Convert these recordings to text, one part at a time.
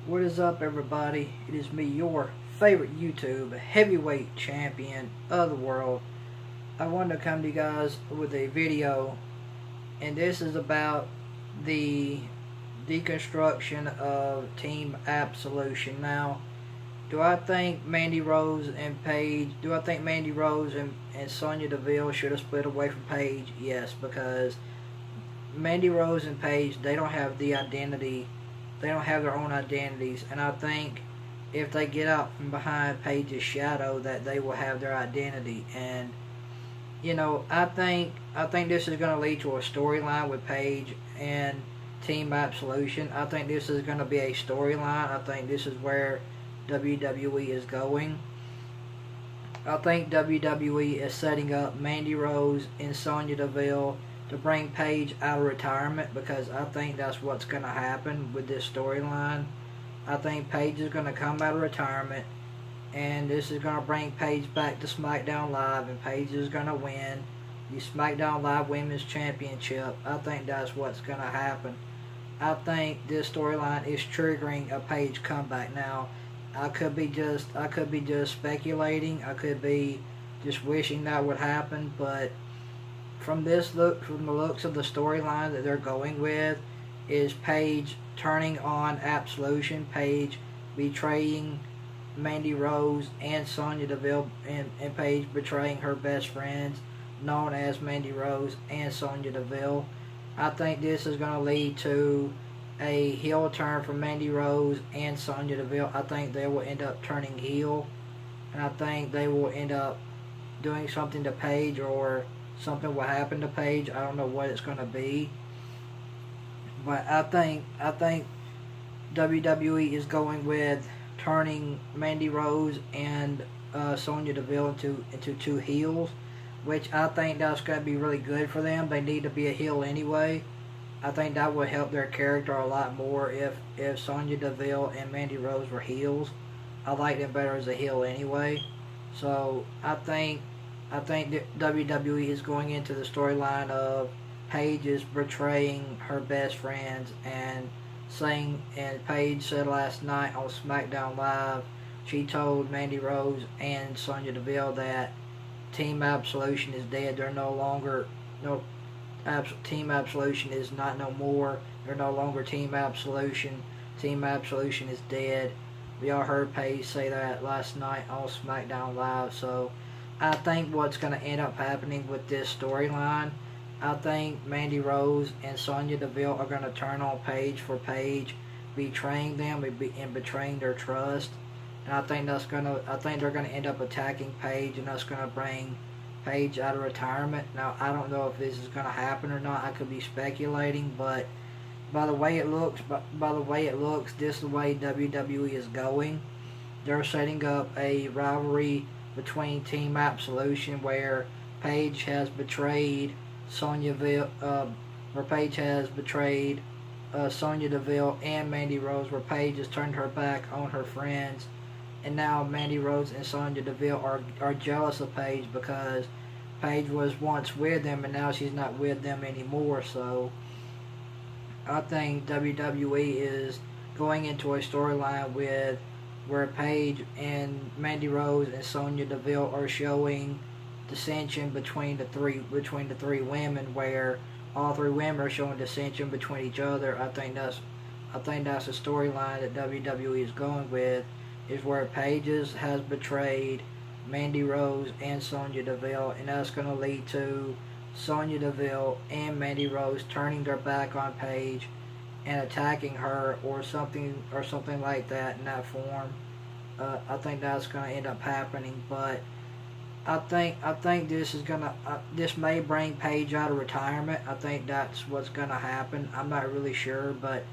What is up, everybody? It is me, your favorite YouTube heavyweight champion of the world. I wanted to come to you guys with a video, and this is about the deconstruction of Team Absolution. Now, do I think Mandy Rose and Sonya Deville should have split away from Paige? Yes, because Mandy Rose and Paige, they don't have the identity. They don't have their own identities, and I think if they get out from behind Paige's shadow, that they will have their identity. And I think this is going to lead to a storyline with Paige and Team Absolution. I think this is going to be a storyline. I think this is where WWE is going. I think WWE is setting up Mandy Rose and Sonya Deville to bring Paige out of retirement, because I think that's what's going to happen with this storyline. I think Paige is going to come out of retirement, and this is going to bring Paige back to SmackDown Live, and Paige is going to win the SmackDown Live Women's Championship. I think that's what's going to happen. I think this storyline is triggering a Paige comeback. Now, I could be just speculating. I could be just wishing that would happen, but from the looks of the storyline that they're going with, is Paige turning on Absolution, Paige betraying Mandy Rose and Sonya Deville, and Paige betraying her best friends, known as Mandy Rose and Sonya Deville. I think this is going to lead to a heel turn for Mandy Rose and Sonya Deville. I think they will end up turning heel, and I think they will end up doing something to Paige, or something will happen to Paige. I don't know what it's going to be, but I think WWE is going with turning Mandy Rose and Sonya Deville into two heels, which I think that's going to be really good for them. They need to be a heel anyway. I think that would help their character a lot more if Sonya Deville and Mandy Rose were heels. I like them better as a heel anyway. So I think that WWE is going into the storyline of Paige is betraying her best friends, and Paige said last night on SmackDown Live, she told Mandy Rose and Sonya Deville that Team Absolution is dead. They're no longer, Team Absolution is not no more. They're no longer Team Absolution. Team Absolution is dead. We all heard Paige say that last night on SmackDown Live. So I think what's going to end up happening with this storyline, I think Mandy Rose and Sonya Deville are going to turn on Paige for Paige betraying them and betraying their trust. And I think they're going to end up attacking Paige, and that's going to bring Paige out of retirement. Now, I don't know if this is going to happen or not. I could be speculating, but by the way it looks, this is the way WWE is going. They're setting up a rivalry between Team Absolution, where Paige has betrayed Sonya Deville and Mandy Rose, where Paige has turned her back on her friends, and now Mandy Rose and Sonya Deville are jealous of Paige, because Paige was once with them and now she's not with them anymore. So I think WWE is going into a storyline where Paige and Mandy Rose and Sonya Deville are showing dissension between the three women, where all three women are showing dissension between each other. I think that's a storyline that WWE is going with, is where Paige has betrayed Mandy Rose and Sonya Deville, and that's going to lead to Sonya Deville and Mandy Rose turning their back on Paige and attacking her, or something like that in that form. I think that's going to end up happening, but I think this may bring Paige out of retirement. I think that's what's going to happen. I'm not really sure, but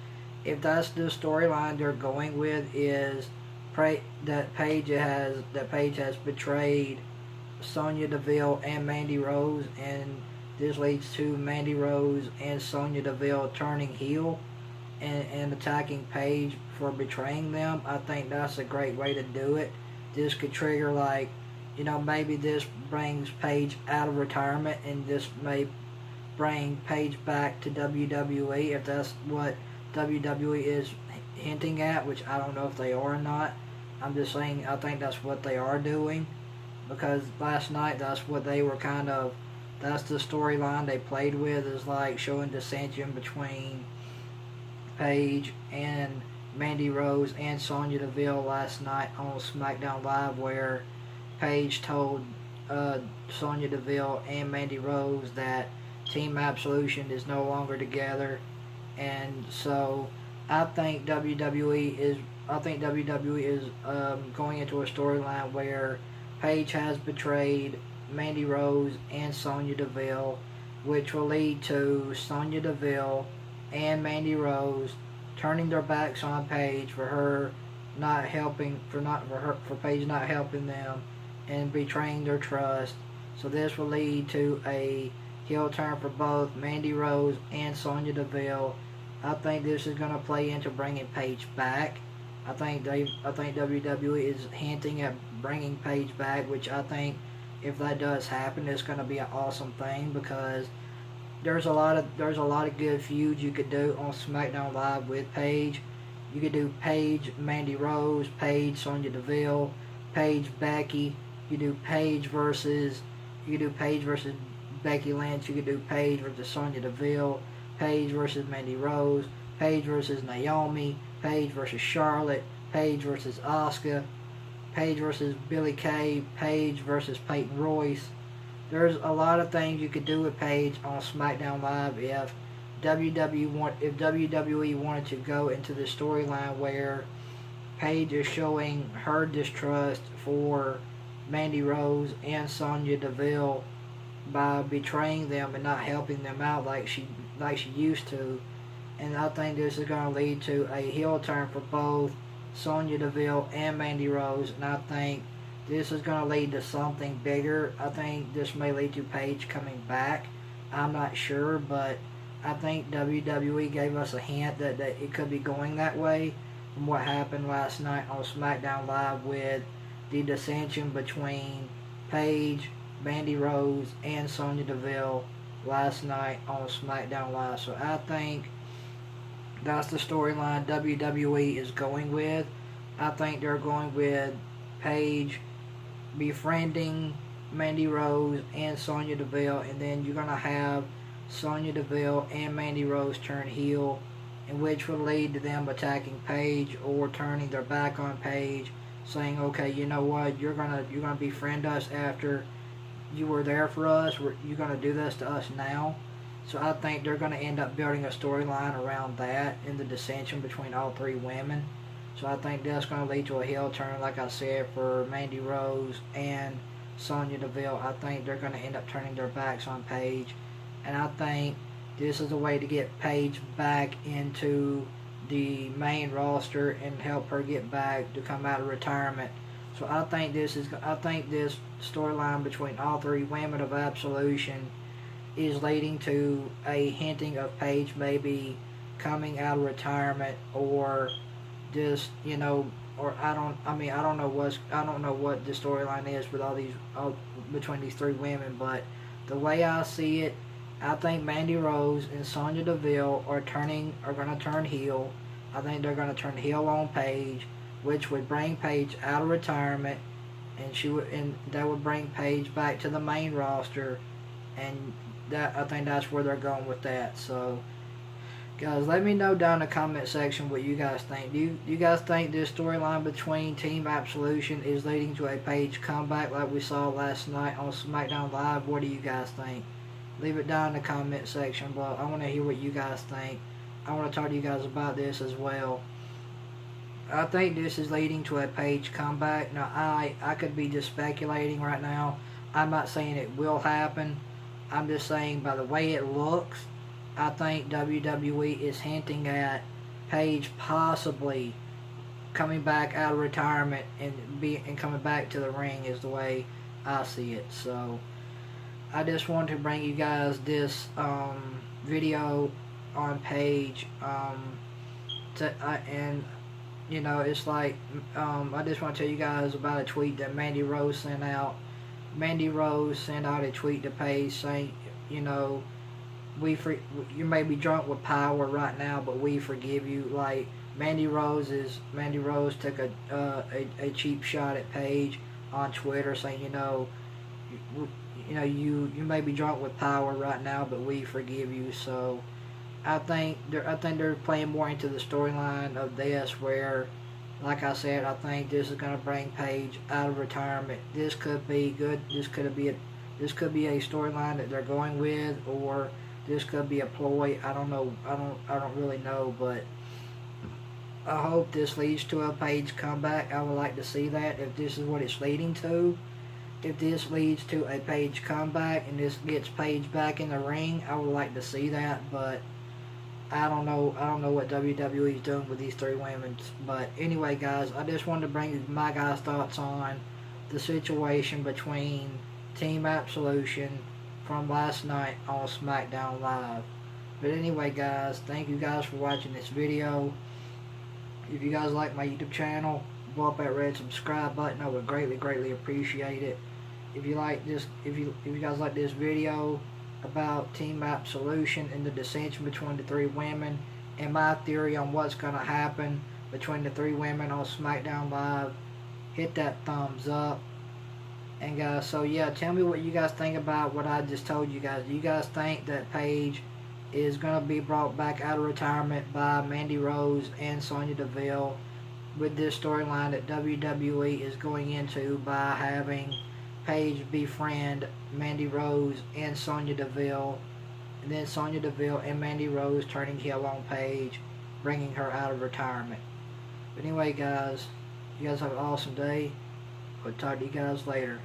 if that's the storyline they're going with, is that Paige has betrayed Sonya Deville and Mandy Rose, and this leads to Mandy Rose and Sonya Deville turning heel and attacking Paige for betraying them. I think that's a great way to do it. This could trigger, maybe this brings Paige out of retirement, and this may bring Paige back to WWE, if that's what WWE is hinting at, which I don't know if they are or not. I'm just saying I think that's what they are doing, because last night that's what they were kind of, that's the storyline they played with, is like showing dissension between Paige and Mandy Rose and Sonya Deville last night on SmackDown Live, where Paige told Sonya Deville and Mandy Rose that Team Absolution is no longer together, and so I think WWE is going into a storyline where Paige has betrayed Mandy Rose and Sonya Deville, which will lead to Sonya Deville and Mandy Rose turning their backs on Paige for Paige not helping them and betraying their trust. So this will lead to a heel turn for both Mandy Rose and Sonya Deville. I think this is going to play into bringing Paige back. I think WWE is hinting at bringing Paige back, which I think if that does happen, it's going to be an awesome thing, because there's a lot of good feuds you could do on SmackDown Live with Paige. You could do Paige, Mandy Rose, Paige, Sonya Deville, Paige, Becky. You do Paige versus Becky Lynch. You could do Paige versus Sonya Deville, Paige versus Mandy Rose, Paige versus Naomi, Paige versus Charlotte, Paige versus Asuka, Paige versus Billie Kay, Paige versus Peyton Royce. There's a lot of things you could do with Paige on SmackDown Live if WWE wanted to go into the storyline where Paige is showing her distrust for Mandy Rose and Sonya Deville by betraying them and not helping them out like she used to. And I think this is going to lead to a heel turn for both Sonya Deville and Mandy Rose, and I think this is going to lead to something bigger. I think this may lead to Paige coming back. I'm not sure, but I think WWE gave us a hint that it could be going that way from what happened last night on SmackDown Live with the dissension between Paige, Mandy Rose, and Sonya Deville last night on SmackDown Live. So I think that's the storyline WWE is going with. I think they're going with Paige befriending Mandy Rose and Sonya Deville, and then you're going to have Sonya Deville and Mandy Rose turn heel, in which will lead to them attacking Paige or turning their back on Paige, saying, okay, you know what, you're gonna befriend us after you were there for us, you're gonna do this to us now. So I think they're going to end up building a storyline around that in the dissension between all three women. So I think that's going to lead to a heel turn, like I said, for Mandy Rose and Sonya Deville. I think they're going to end up turning their backs on Paige. And I think this is a way to get Paige back into the main roster and help her get back to come out of retirement. So I think this storyline between all three women of Absolution is leading to a hinting of Paige maybe coming out of retirement, or just, or I don't know what the storyline is with between these three women, but the way I see it, I think Mandy Rose and Sonya Deville are going to turn heel. I think they're going to turn heel on Paige, which would bring Paige out of retirement, and that would bring Paige back to the main roster, and I think that's where they're going with that. So, guys, let me know down in the comment section what you guys think. Do you guys think this storyline between Team Absolution is leading to a Paige comeback like we saw last night on SmackDown Live? What do you guys think? Leave it down in the comment section below. I want to hear what you guys think. I want to talk to you guys about this as well. I think this is leading to a Paige comeback. Now, I could be just speculating right now. I'm not saying it will happen. I'm just saying by the way it looks, I think WWE is hinting at Paige possibly coming back out of retirement and coming back to the ring is the way I see it. So I just want to bring you guys this video on Paige, it's like I just want to tell you guys about a tweet that Mandy Rose sent out. Mandy Rose sent out a tweet to Paige saying, you may be drunk with power right now, but we forgive you. Like, Mandy Rose took a cheap shot at Paige on Twitter, saying, you may be drunk with power right now, but we forgive you. So I think they're playing more into the storyline of this, where, like I said, I think this is going to bring Paige out of retirement. This could be good. This could be a storyline that they're going with, or this could be a ploy. I don't know. I don't really know, but I hope this leads to a Paige comeback. I would like to see that, if this is what it's leading to. If this leads to a Paige comeback and this gets Paige back in the ring, I would like to see that, but I don't know what WWE is doing with these three women. But anyway, guys, I just wanted to bring you my guys' thoughts on the situation between Team Absolution from last night on SmackDown Live. But anyway, guys, thank you guys for watching this video. If you guys like my YouTube channel, blow up that red subscribe button. I would greatly appreciate it. If you guys like this video about Team Absolution and the dissension between the three women, and my theory on what's going to happen between the three women on SmackDown Live, hit that thumbs up. And guys, so yeah, tell me what you guys think about what I just told you guys. Do you guys think that Paige is going to be brought back out of retirement by Mandy Rose and Sonya Deville, with this storyline that WWE is going into by having Paige befriend Mandy Rose and Sonya Deville, and then Sonya Deville and Mandy Rose turning heel on Paige, bringing her out of retirement? But anyway, guys, you guys have an awesome day. We'll talk to you guys later.